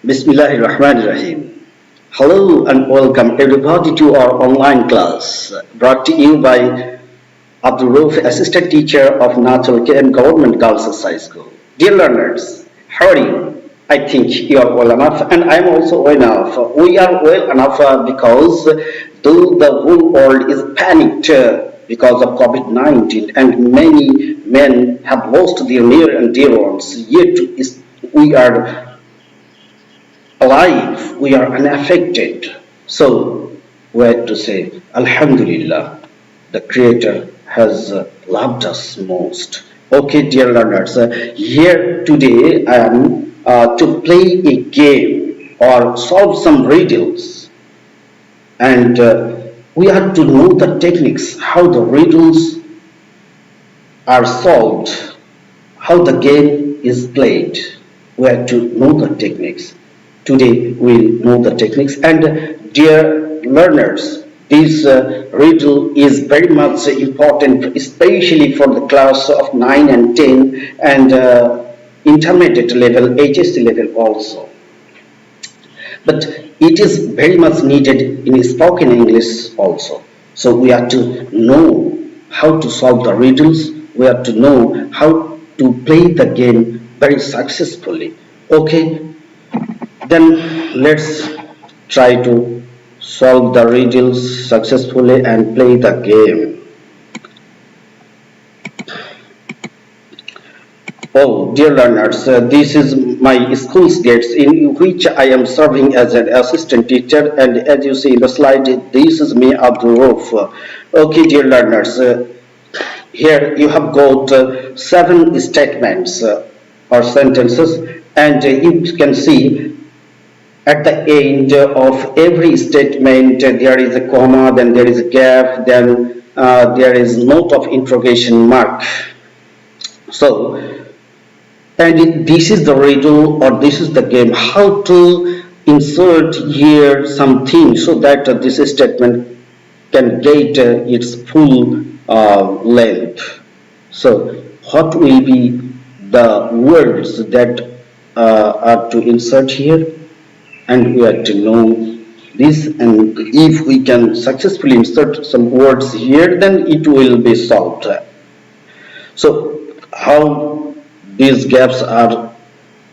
Bismillahirrahmanirrahim. Hello and welcome everybody to our online class brought to you by Abdul Rauf, Assistant Teacher of Natural and Government Girls High School. Dear learners, how are you? I think you are well enough and I am also well enough. We are well enough because though the whole world is panicked because of COVID-19 and many men have lost their near and dear ones, yet we are alive, we are unaffected. So we have to say, Alhamdulillah, the Creator has loved us most. Okay, dear learners, here today I am to play a game or solve some riddles, and we have to know the techniques, how the riddles are solved, how the game is played. We have to know the techniques. Today we'll know the techniques. And dear learners, this riddle is very much important, especially for the class of 9 and 10 and intermediate level, HSC level also. But it is very much needed in spoken English also. So we have to know how to solve the riddles. We have to know how to play the game very successfully. Okay, then let's try to solve the riddles successfully and play the game. Oh, dear learners, this is my school's gates in which I am serving as an assistant teacher, and as you see in the slide, this is me, Abdul Rauf. Okay, dear learners, here you have got 7 statements or sentences, and you can see at the end of every statement there is a comma, then there is a gap, then there is note of interrogation mark. So, and this is the riddle or this is the game, how to insert here something so that this statement can get its full length. So what will be the words that are to insert here, and we have to know this, and if we can successfully insert some words here, then it will be solved. So how these gaps are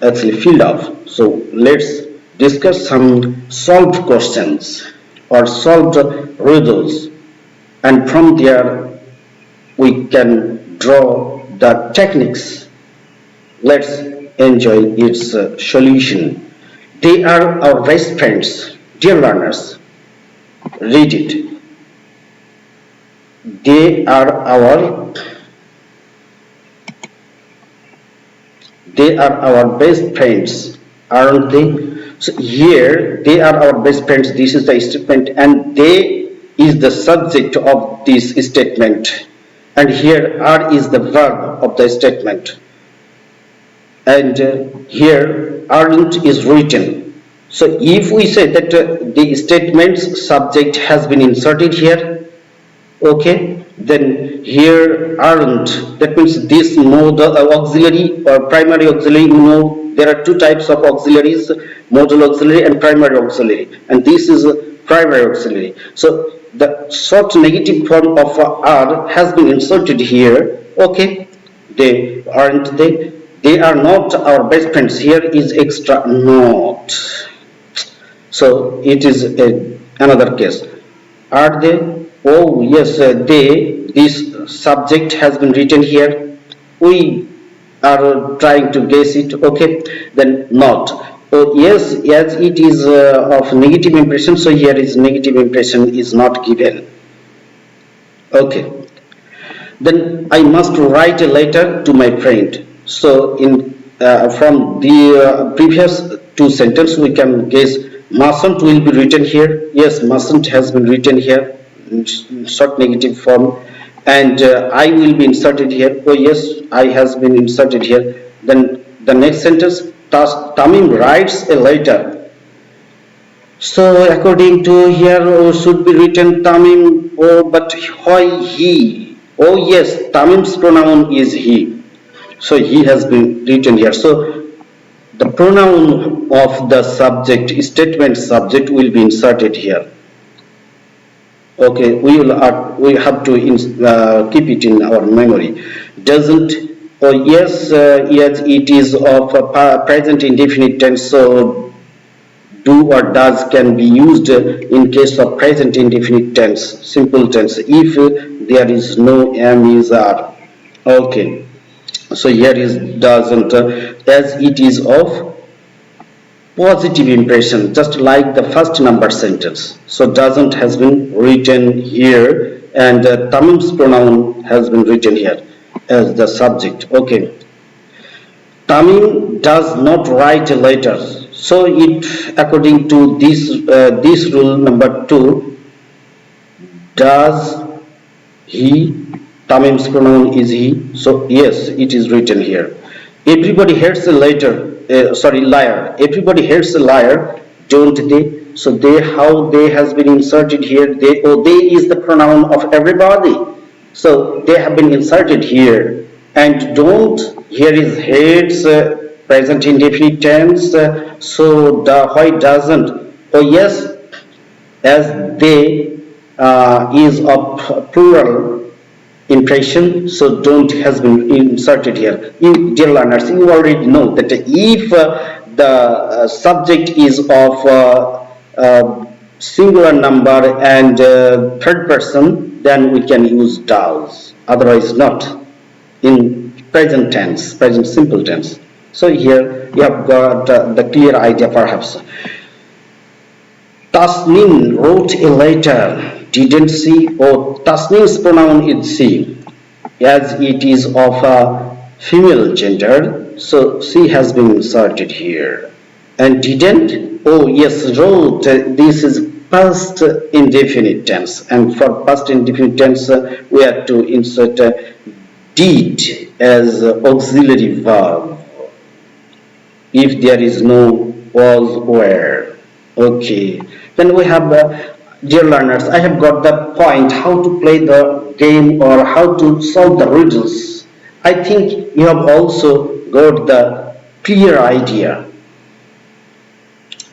actually filled up. So let's discuss some solved questions or solved riddles, and from there we can draw the techniques. Let's enjoy its solution. They are our best friends. Dear learners, read it. They are our best friends, aren't they? So here they are our best friends. This is the statement, and they is the subject of this statement, and here are is the verb of the statement, and here aren't is written. So if we say that the statement's subject has been inserted here, okay, then here aren't, that means this modal auxiliary or primary auxiliary. You know there are 2 types of auxiliaries, modal auxiliary and primary auxiliary, and this is primary auxiliary. So the short negative form of are has been inserted here. Okay, they aren't they are not our best friends. Here is extra not. So it is another case. Are they? Oh yes, they. This subject has been written here. We are trying to guess it. Okay, then not. Oh yes, yes, it is of negative impression. So here is negative impression is not given. Okay. Then I must write a letter to my friend. So in from the previous 2 sentences we can guess mustn't will be written here. Yes, mustn't has been written here in short negative form, and I will be inserted here. Oh yes, I has been inserted here. Then the next sentence, Tamim writes a letter. So according to here should be written Tamim. Oh, but why he? Oh yes, Tamim's pronoun is he. So he has been written here. So The pronoun of the subject, statement subject, will be inserted here. Okay, we have to keep it in our memory. Doesn't, or yes, yes, it is of present indefinite tense, so do or does can be used in case of present indefinite tense, simple tense, if there is no am, is, are. Okay, so here is doesn't, as it is of positive impression, just like the first number sentence. So doesn't has been written here, and Tamim's pronoun has been written here as the subject. Okay. Tamim does not write letters. So it, according to this rule number 2, does he, Tamim's pronoun is he, so yes, it is written here. Everybody hates a liar. Everybody hates a liar, don't they? So they, how they has been inserted here, they, oh, they is the pronoun of everybody. So they have been inserted here. And don't, here is hates, present indefinite tense, so the, why doesn't? Oh yes, as they is of plural impression, so don't has been inserted here. You, dear learners, you already know that if the subject is of singular number and third person, then we can use does, otherwise not in present tense, present simple tense. So here you have got the clear idea perhaps. Tasnim wrote a letter, didn't she? Or Tasnim's pronoun is she, as it is of a female gender, so she has been inserted here. And didn't? Oh yes, wrote, this is past indefinite tense, and for past indefinite tense we have to insert did as auxiliary verb if there is no was, were. Okay, then we have dear learners, I have got the point how to play the game or how to solve the riddles. I think you have also got the clear idea.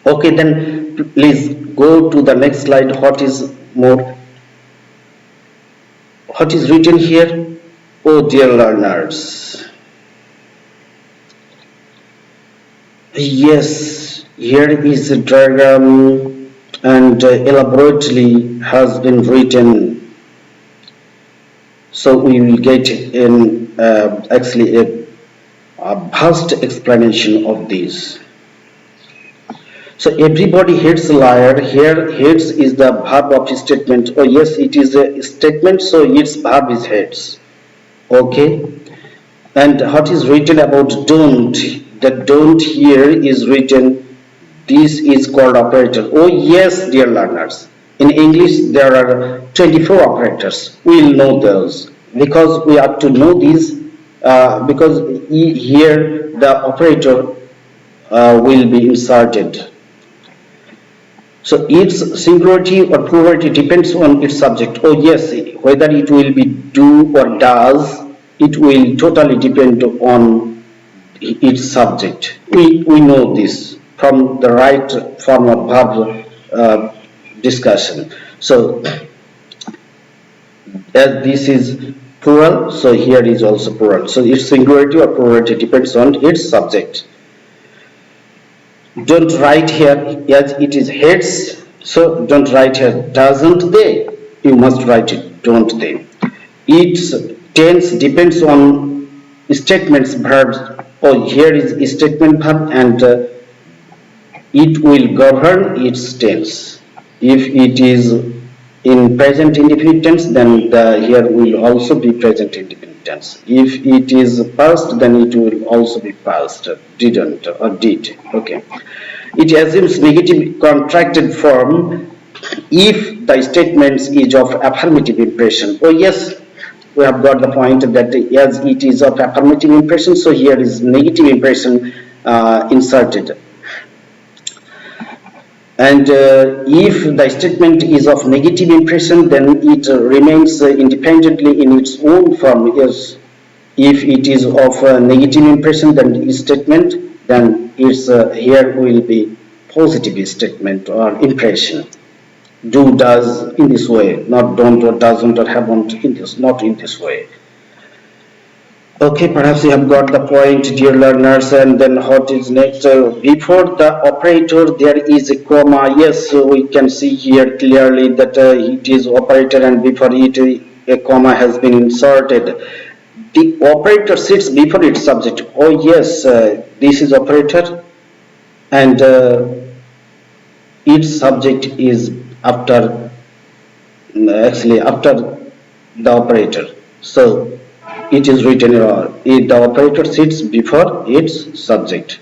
Okay, then please go to the next slide. What is more, what is written here? Oh dear learners, yes, here is a diagram and elaborately has been written, so we will get in actually a vast explanation of this. So everybody hates a liar. Here hates is the verb of statement. Oh yes, it is a statement, so its verb is hates. Okay, and what is written about don't? The don't here is written, this is called operator. Oh yes, dear learners, in English there are 24 operators. We will know those because we have to know these because here the operator will be inserted. So its singularity or plurality depends on its subject. Oh yes, whether it will be do or does, it will totally depend on its subject. We know this from the right form of verb discussion. So as this is plural, so here is also plural. So its singularity or plurality depends on its subject. Don't write here as it is hates, so don't write here doesn't they, you must write it don't they. Its tense depends on statements verbs. Oh, here is statement verb and it will govern its tense. If it is in present indefinite tense, then here will also be present indefinite tense. If it is past, then it will also be past, didn't or did. Okay. It assumes negative contracted form if the statement is of affirmative impression. Oh yes, we have got the point that as it is of affirmative impression, so here is negative impression inserted. And if the statement is of negative impression, then it remains independently in its own form. Yes, if it is of negative impression, then the statement, then it's here will be positive statement or impression. Do, does in this way, not don't or doesn't or haven't in this, not in this way. Okay, perhaps you have got the point, dear learners. And then what is next? Before the operator, there is a comma. Yes, we can see here clearly that it is operator, and before it, a comma has been inserted. The operator sits before its subject. Oh, yes, this is operator, and its subject is after, actually, after the operator. So it is written the operator sits before its subject.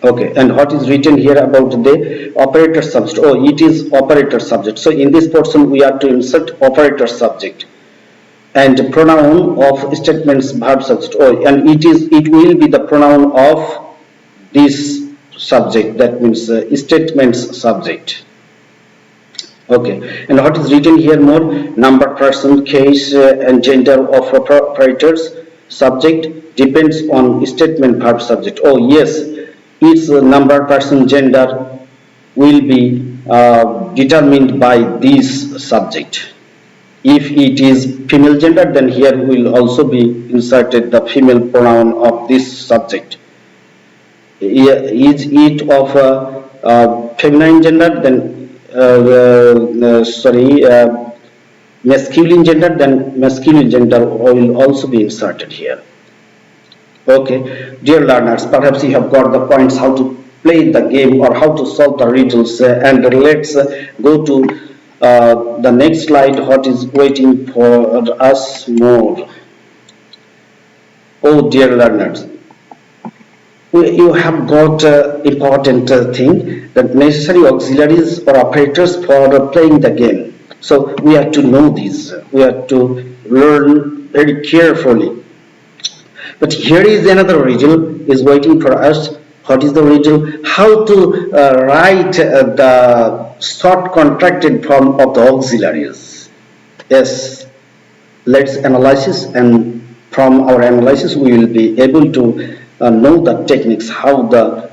Okay, and what is written here about the operator subject? Oh, it is operator subject. So in this portion we are to insert operator subject and pronoun of statements verb subject. Oh, and it will be the pronoun of this subject, that means statements subject. Okay, and what is written here more? Number, person, case, and gender of operators. Subject depends on statement verb subject. Oh yes, its number, person, gender will be determined by this subject. If it is female gender, then here will also be inserted the female pronoun of this subject. Is it of feminine gender, then masculine gender, then masculine gender will also be inserted here. Okay, dear learners, perhaps you have got the points how to play the game or how to solve the riddles, and let's go to the next slide. What is waiting for us more? Oh, dear learners, you have got important thing, that necessary auxiliaries or operators for playing the game. So we have to know these. We have to learn very carefully. But here is another riddle is waiting for us. What is the riddle? How to write the short contracted form of the auxiliaries? Yes, let's analyze, and from our analysis we will be able to know the techniques how the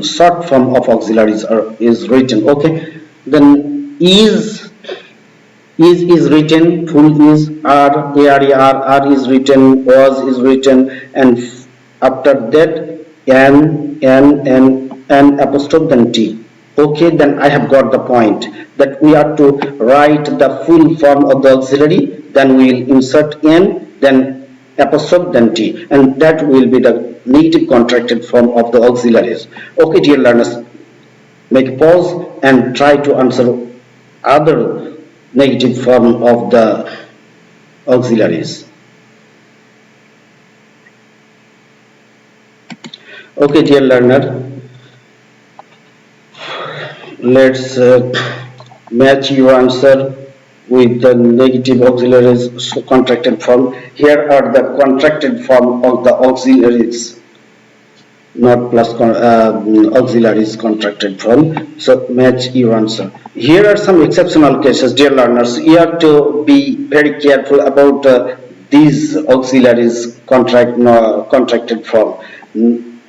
short form of auxiliaries is written. Okay, then is written, full is are is written, was is written, and after that n apostrophe then t. Okay, then I have got the point that we are to write the full form of the auxiliary, then we will insert n, then apostrophe, then t, and that will be the negative contracted form of the auxiliaries. Okay, dear learners, make a pause and try to answer other negative form of the auxiliaries. Okay, dear learner, let's match your answer with the negative auxiliaries contracted form. Here are the contracted form of the auxiliaries, not plus auxiliaries contracted form. So match your answer. Here are some exceptional cases, dear learners. You have to be very careful about these auxiliaries contracted form.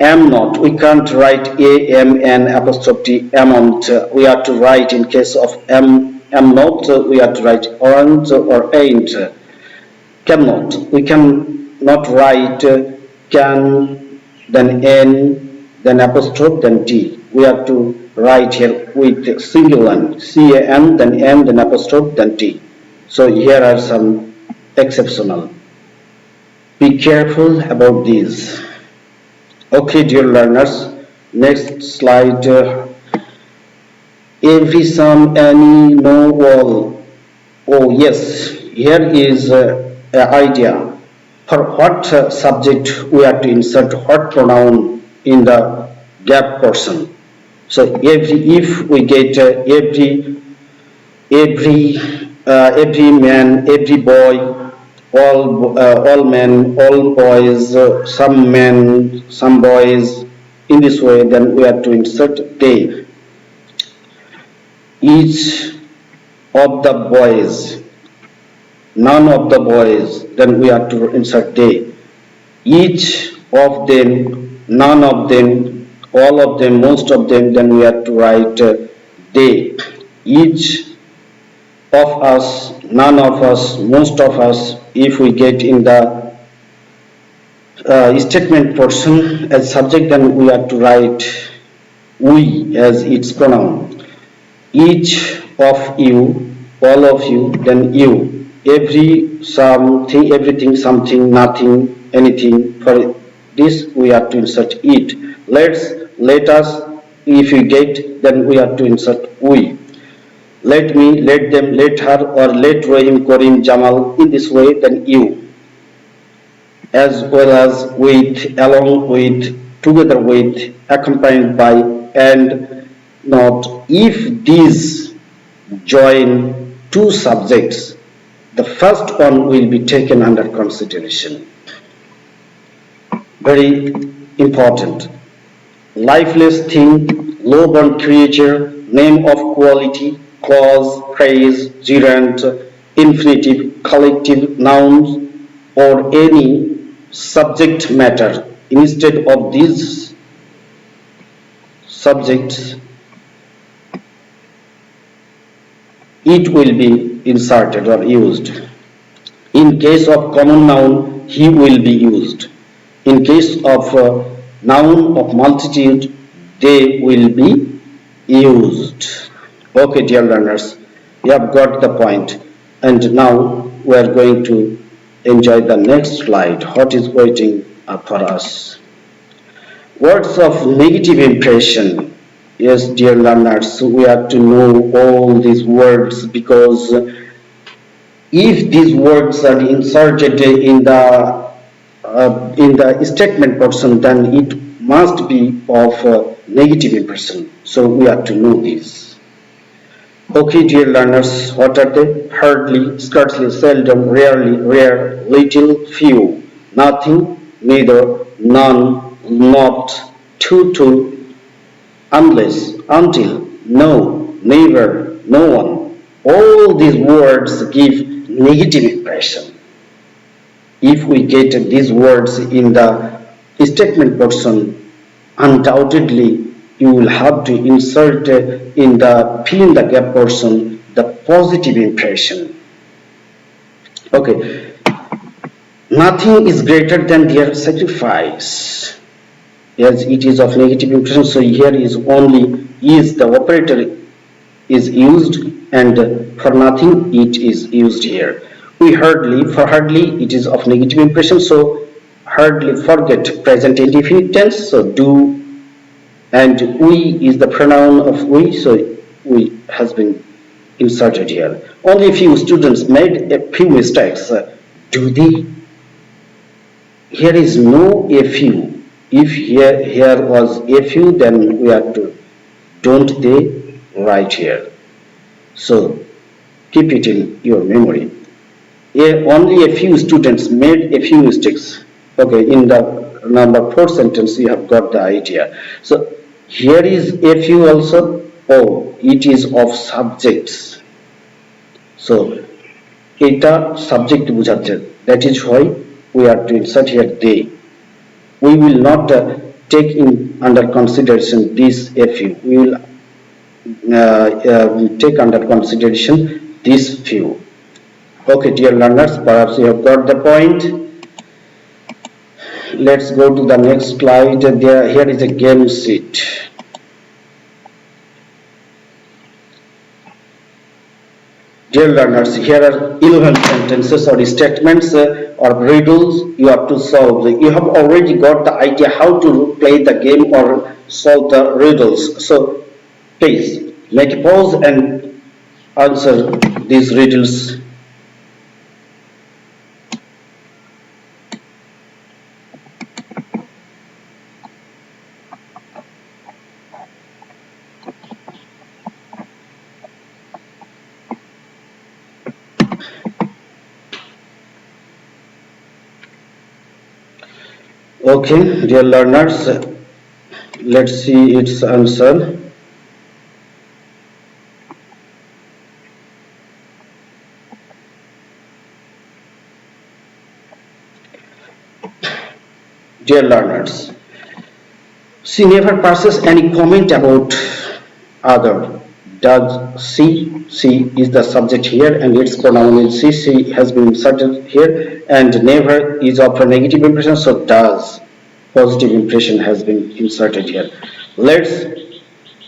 Am not, we can't write amn apostrophe amount. We have to write, in case of am not, we have to write aren't or ain't. Cannot, we can not write can, then n, then apostrophe, then t. We have to write here with singular can, then n, then apostrophe, then t. So here are some exceptional. Be careful about these. Okay, dear learners, next slide. Every, some, any, no, all. Oh yes, here is an idea. For what subject we have to insert what pronoun in the gap portion. So if we get every man, every boy, all men, all boys, some men, some boys, in this way, then we have to insert they. Each of the boys, none of the boys, then we have to insert they. Each of them, none of them, all of them, most of them, then we have to write they. Each of us, none of us, most of us, if we get in the statement portion as subject, then we have to write we as its pronoun. Each of you, all of you, then you. Every something, everything, something, nothing, anything. For this, we have to insert it. Let us. If we get, then we have to insert we. Let me, let them, let her, or let Rahim, Karim, Jamal. In this way, then you, as well as with, along with, together with, accompanied by, and not. If these join two subjects, the first one will be taken under consideration. Very important. Lifeless thing, low-born creature, name of quality, clause, phrase, gerund, infinitive, collective, nouns, or any subject matter. Instead of these subjects, it will be inserted or used. In case of common noun, he will be used. In case of noun of multitude, they will be used. Okay, dear learners, you have got the point. And now we are going to enjoy the next slide. What is waiting for us? Words of negative impression. Yes, dear learners, we have to know all these words, because if these words are inserted in the statement portion, then it must be of negative impression. So we have to know this. Okay, dear learners, what are they? Hardly, scarcely, seldom, rarely, rare, little, few, nothing, neither, none, not, to, unless, until, no, never, no one. All these words give negative impression. If we get these words in the statement portion, undoubtedly you will have to insert in the fill in the gap portion the positive impression. Okay, nothing is greater than their sacrifice. Yes, it is of negative impression. So here is only is the operator is used, and for nothing it is used here. We hardly, for hardly it is of negative impression, so hardly forget present indefinite tense, so do, and we is the pronoun of we, so we has been inserted here. Only a few students made a few mistakes. Do they? Here is no a few. If here was a few, then we have to don't they write here. So keep it in your memory. Only a few students made a few mistakes. Okay, in the number 4 sentence you have got the idea. So here is a few also. Oh, it is of subjects. So এটা subject বুঝাচ্ছে. That is why we are to insert here they. We will not take in under consideration this a few. We will take under consideration these few. Okay, dear learners, perhaps you have got the point. Let's go to the next slide. Here is a game sheet. Dear learners, here are 11 sentences or statements or riddles you have to solve. You have already got the idea how to play the game or solve the riddles. So please make a pause and answer these riddles. Okay, dear learners, let's see its answer. Dear learners, She never passes any comment about other. Does she? She is the subject here and its pronoun is she. She has been inserted here and never is of a negative impression, so does. Positive impression has been inserted here. Let's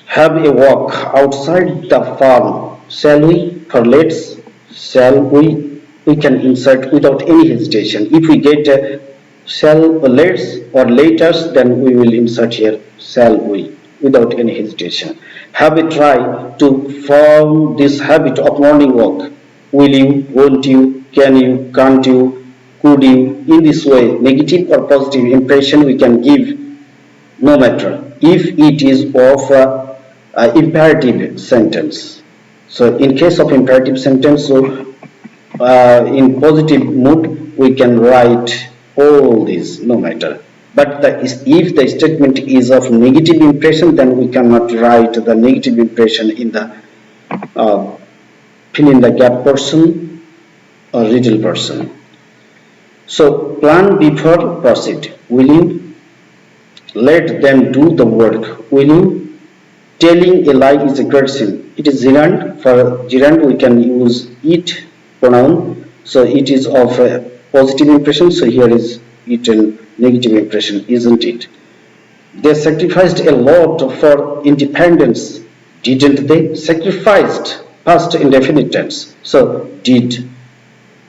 have a walk outside the farm. Shall we? For let's, shall we can insert without any hesitation. If we get a shall or let's or let us, then we will insert here shall we without any hesitation. Have a try to form this habit of morning walk. Will you? Won't you? Can you? Can't you? Could you? In this way, negative or positive impression we can give no matter if it is of imperative sentence. So in case of imperative sentence, so in positive mood we can write all these no matter. But if the statement is of negative impression, then we cannot write the negative impression in the uh, fill in the gap person or riddle person. So plan before proceed. Will you? Let them do the work. Will you? Telling a lie is a great sin. It is gerund. For gerund, we can use it pronoun. So it is of a positive impression. So here is it a negative impression, isn't it? They sacrificed a lot for independence, didn't they? Sacrificed, past indefinite tense. So did.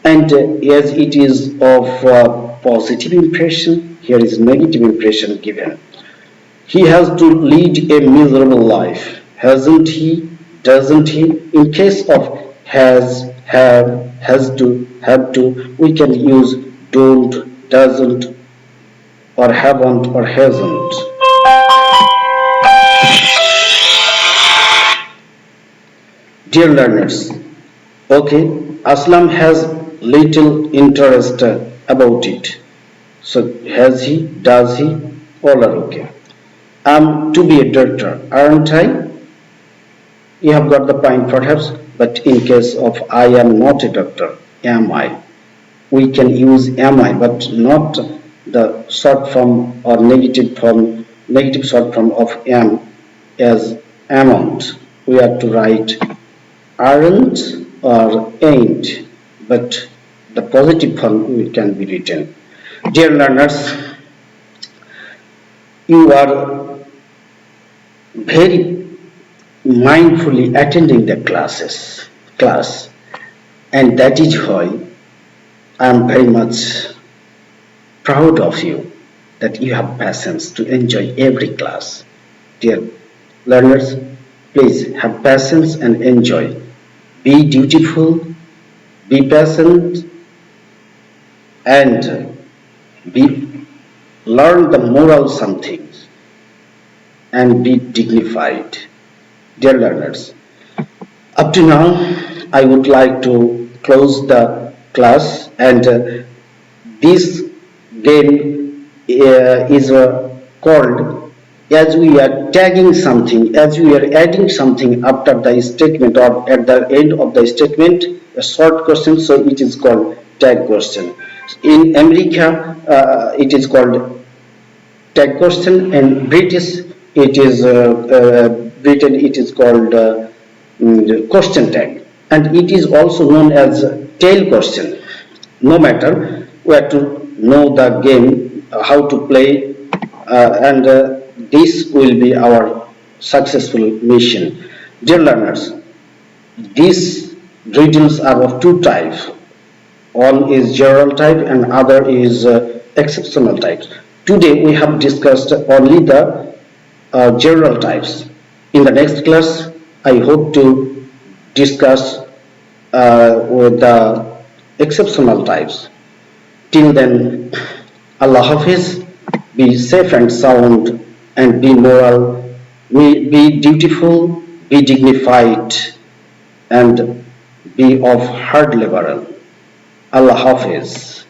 And as it is of positive impression, here is negative impression given. He has to lead a miserable life, hasn't he? Doesn't he? In case of has, have, has to, have to, we can use don't, doesn't, or haven't, or hasn't. Dear learners, okay, Aslam has little interest about it. So has he? Does he? All are okay. I'm to be a doctor, aren't I? You have got the point perhaps, but in case of I am not a doctor, am I? We can use am I, but not the short form or negative short form of am as amount. We have to write aren't or ain't, but the positive form can be written. Dear learners, you are very mindfully attending the class, and that is why I am very much proud of you that you have patience to enjoy every class. Dear learners, please have patience and enjoy. Be dutiful, be patient, and be learn the moral some things and be dignified. Dear learners, up to now I would like to close the class, and this game is called as we are tagging something, as we are adding something after the statement or at the end of the statement, a short question, so it is called tag question. In America, it is called tag question, and British, it is Britain, it is called question tag, and it is also known as tail question. No matter, we have to know the game, how to play, and this will be our successful mission. Dear learners, these riddles are of two types. One is general type and other is exceptional types. Today we have discussed only the general types. In the next class, I hope to discuss with the exceptional types. Till then, Allah Hafiz, be safe and sound, and be moral, be dutiful, be dignified, and be of hard liberal. Allah Hafiz.